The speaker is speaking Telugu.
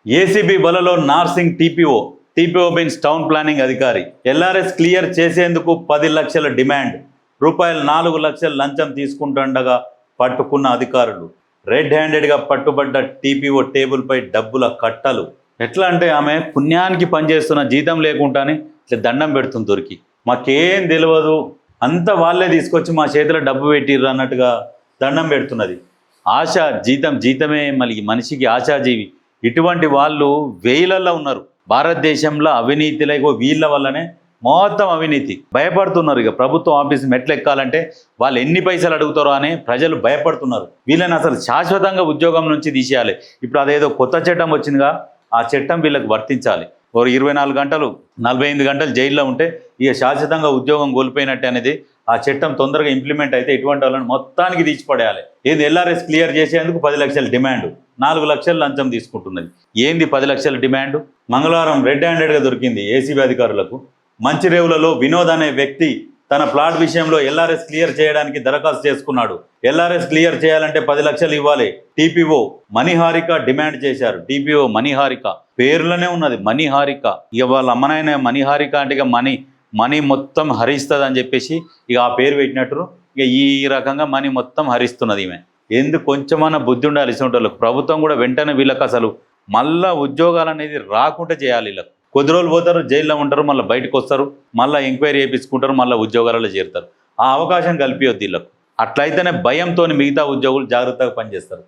ఏసీబీ వలలో Narsingi TPO means town planning అధికారి. ఎల్ఆర్ఎస్ క్లియర్ చేసేందుకు 10 లక్షల డిమాండ్. రూపాయలు 4 లక్షలు లంచం తీసుకుంటుండగా పట్టుకున్న అధికారులు. రెడ్ హ్యాండెడ్గా పట్టుబడ్డ టీపీఓ టేబుల్పై డబ్బుల కట్టలు. ఎట్లా అంటే ఆమె పుణ్యానికి పనిచేస్తున్న జీతం లేకుండానే ఇట్లా దండం పెడుతుంది దొరికి. మాకేం తెలియదు, అంతా వాళ్ళే తీసుకొచ్చి మా చేతిలో డబ్బు పెట్టిర్రు అన్నట్టుగా దండం పెడుతున్నది. ఆశ జీతమే మళ్ళీ మనిషికి ఆశాజీవి. ఇటువంటి వాళ్ళు వేలల్లో ఉన్నారు భారతదేశంలో. అవినీతిలో వీళ్ళ వల్లనే మొత్తం అవినీతి. భయపడుతున్నారు. ఇక ప్రభుత్వం ఆఫీస్ మెట్లు ఎక్కాలంటే వాళ్ళు ఎన్ని పైసలు అడుగుతారో అని ప్రజలు భయపడుతున్నారు. వీళ్ళని అసలు శాశ్వతంగా ఉద్యోగం నుంచి తీసేయాలి. ఇప్పుడు అదేదో కొత్త చట్టం వచ్చిందిగా, ఆ చట్టం వీళ్ళకి వర్తించాలి. ఓ 24 గంటలు 48 గంటలు జైల్లో ఉంటే ఇక శాశ్వతంగా ఉద్యోగం కోల్పోయినట్టు అనేది ఆ చట్టం తొందరగా ఇంప్లిమెంట్ అయితే ఇటువంటి వాళ్ళని మొత్తానికి తీసిపడేయాలి. ఏది ఎల్ఆర్ఎస్ క్లియర్ చేసేందుకు 10 లక్షల డిమాండ్, 4 లక్షలు లంచం తీసుకుంటున్నది. ఏంది 10 లక్షల డిమాండ్? మంగళవారం రెడ్ హ్యాండెడ్గా దొరికింది ఏసీబీ అధికారులకు. మంచిరేవులలో వినోద్ అనే వ్యక్తి తన ప్లాట్ విషయంలో ఎల్ఆర్ఎస్ క్లియర్ చేయడానికి దరఖాస్తు చేసుకున్నాడు. ఎల్ఆర్ఎస్ క్లియర్ చేయాలంటే 10 లక్షలు ఇవ్వాలి. టీపీఓ మణిహారిక డిమాండ్ చేశారు. టీపీఓ మణిహారిక పేర్లోనే ఉన్నది మణిహారిక. ఇక వాళ్ళ అమ్మనైనా మణిహారిక అంటే ఇక మనీ మొత్తం హరిస్తుంది అని చెప్పేసి ఇక ఆ పేరు పెట్టినట్టు ఇక ఈ రకంగా మనీ మొత్తం హరిస్తున్నది ఈమె. ఎందుకు కొంచెమన్నా బుద్ధి ఉండాలి ఇటువంటి. ప్రభుత్వం కూడా వెంటనే వీళ్ళకి అసలు మళ్ళా ఉద్యోగాలు అనేది రాకుండా చేయాలి. వీళ్ళకి కొద్ది రోజులు పోతారు, జైల్లో ఉంటారు, మళ్ళీ బయటకు వస్తారు, మళ్ళీ ఎంక్వైరీ చేయించుకుంటారు, మళ్ళీ ఉద్యోగాలలో చేరుతారు. ఆ అవకాశం కల్పించొద్దు వీళ్ళకు. అట్లయితేనే భయంతో మిగతా ఉద్యోగులు జాగ్రత్తగా పనిచేస్తారు.